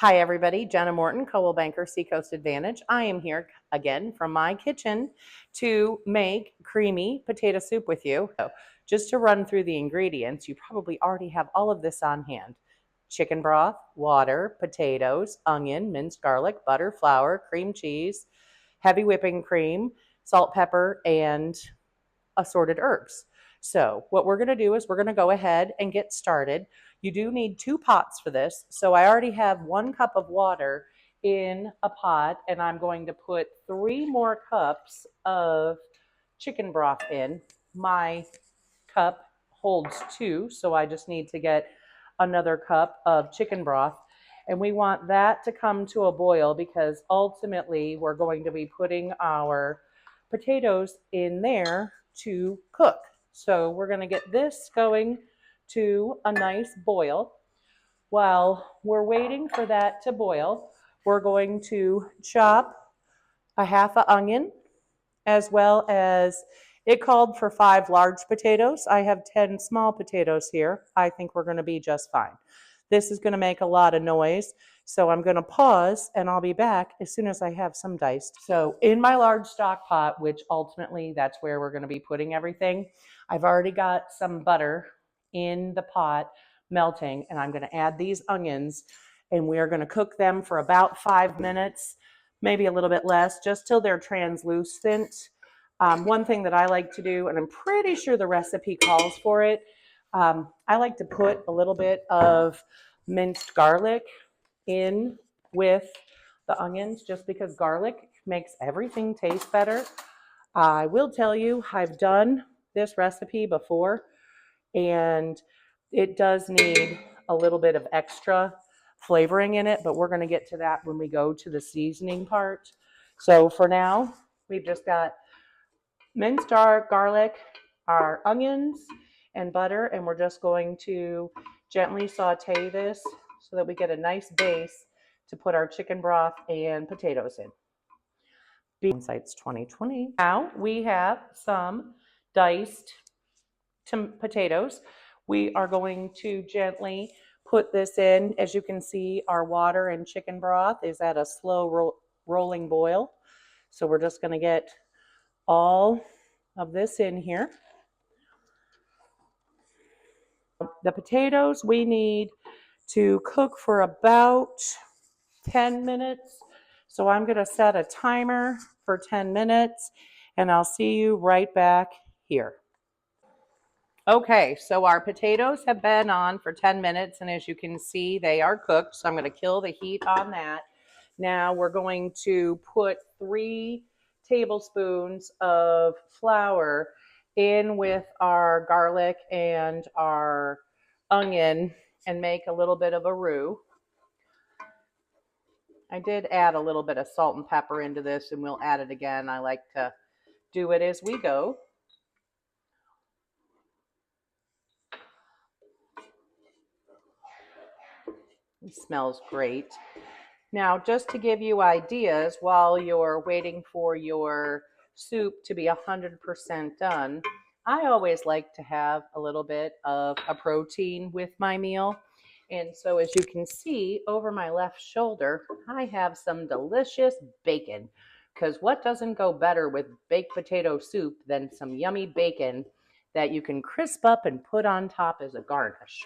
Hi everybody, Jenna Morton, Coldwell Banker, Seacoast Advantage. I am here again from my kitchen to make creamy potato soup with you. So just to run through the ingredients, you probably already have all of this on hand. Chicken broth, water, potatoes, onion, minced garlic, butter, flour, cream cheese, heavy whipping cream, salt, pepper, and assorted herbs. So what we're going to do is we're going to go ahead and get started. You do need 2 pots for this. So I already have 1 cup of water in a pot, and I'm going to put 3 more cups of chicken broth in. My cup holds 2, so I just need to get another cup of chicken broth. And we want that to come to a boil because ultimately we're going to be putting our potatoes in there to cook. So we're going to get this going to a nice boil. While we're waiting for that to boil, we're going to chop a half an onion, as well as it called for 5 large potatoes. I have 10 small potatoes here. I think we're going to be just fine. This is going to make a lot of noise, so I'm going to pause and I'll be back as soon as I have some diced. So in my large stock pot, which ultimately that's where we're going to be putting everything, I've already got some butter in the pot melting, and I'm going to add these onions, and we are going to cook them for about 5 minutes, maybe a little bit less, just till they're translucent. One thing that I like to do, and I'm pretty sure the recipe calls for it, I like to put a little bit of minced garlic in with the onions, just because garlic makes everything taste better. I will tell you, I've done this recipe before, and it does need a little bit of extra flavoring in it, but we're going to get to that when we go to the seasoning part. So for now, we've just got minced garlic, our onions, and butter, and we're just going to gently saute this so that we get a nice base to put our chicken broth and potatoes in. Insights 2020. Now we have some diced potatoes. We are going to gently put this in. As you can see, our water and chicken broth is at a slow rolling boil. So we're just going to get all of this in here. The potatoes we need to cook for about 10 minutes. So I'm going to set a timer for 10 minutes, and I'll see you right back here. Okay, so our potatoes have been on for 10 minutes, and as you can see, they are cooked. So I'm going to kill the heat on that. Now we're going to put 3 tablespoons of flour in with our garlic and our onion and make a little bit of a roux. I did add a little bit of salt and pepper into this, and we'll add it again. I like to do it as we go. It smells great. Now, just to give you ideas, while you're waiting for your soup to be 100% done, I always like to have a little bit of a protein with my meal. And so as you can see over my left shoulder, I have some delicious bacon, because what doesn't go better with baked potato soup than some yummy bacon that you can crisp up and put on top as a garnish.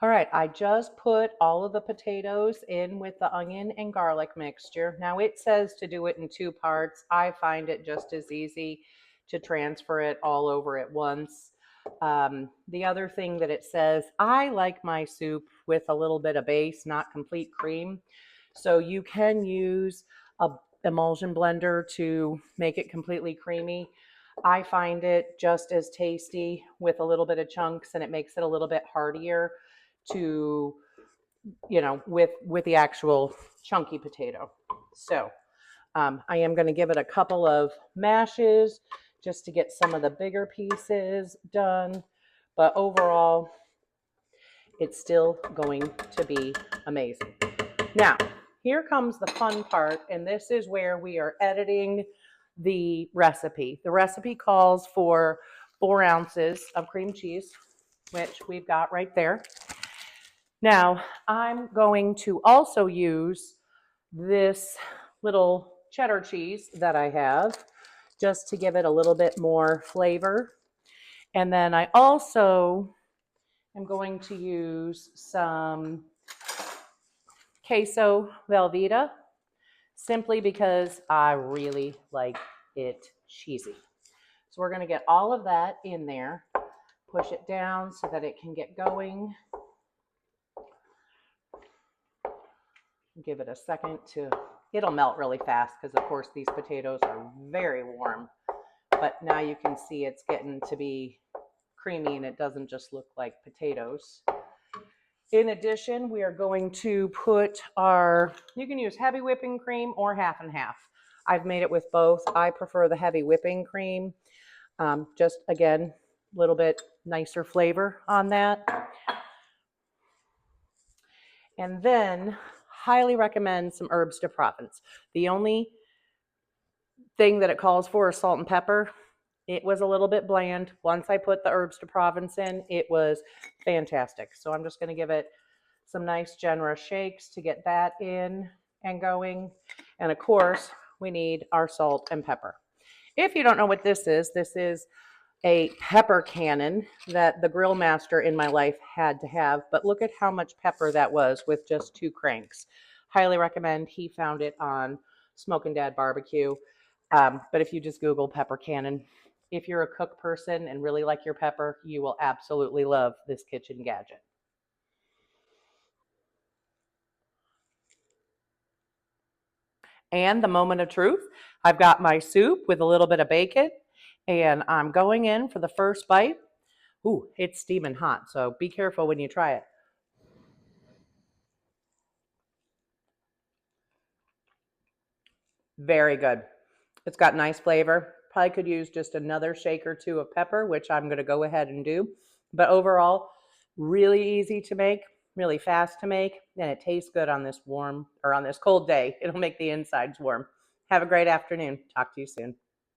All right, I just put all of the potatoes in with the onion and garlic mixture. Now it says to do it in 2 parts. I find it just as easy to transfer it all over at once. The other thing that it says, I like my soup with a little bit of base, not complete cream. So you can use a emulsion blender to make it completely creamy. I find it just as tasty with a little bit of chunks, and it makes it a little bit heartier to, with the actual chunky potato. So I am going to give it a couple of mashes just to get some of the bigger pieces done. But overall, it's still going to be amazing. Now, here comes the fun part, and this is where we are editing the recipe. The recipe calls for 4 ounces of cream cheese. which we've got right there. Now, I'm going to also use this little cheddar cheese that I have just to give it a little bit more flavor. And then I also am going to use some queso Velveeta simply because I really like it cheesy. So we're going to get all of that in there, push it down so that it can get going. Give it a second to, it'll melt really fast because of course these potatoes are very warm, but now you can see it's getting to be creamy and it doesn't just look like potatoes. In addition, we are going to put you can use heavy whipping cream or half and half. I've made it with both. I prefer the heavy whipping cream. Just again, a little bit nicer flavor on that. And then highly recommend some herbs de Provence. The only thing that it calls for is salt and pepper. It was a little bit bland. Once I put the herbs de Provence in, it was fantastic. So I'm just going to give it some nice generous shakes to get that in and going. And of course, we need our salt and pepper. If you don't know what this is a pepper cannon that the grill master in my life had to have, but look at how much pepper that was with just 2 cranks. Highly recommend. He found it on Smokin' Dad Barbecue. But if you just Google pepper cannon, if you're a cook person and really like your pepper, you will absolutely love this kitchen gadget. And the moment of truth, I've got my soup with a little bit of bacon, and I'm going in for the first bite. Ooh, it's steaming hot, so be careful when you try it. Very good. It's got nice flavor. Probably could use just another shake or two of pepper, which I'm going to go ahead and do. But overall, really easy to make, really fast to make, and it tastes good on this warm or on this cold day. It'll make the insides warm. Have a great afternoon. Talk to you soon.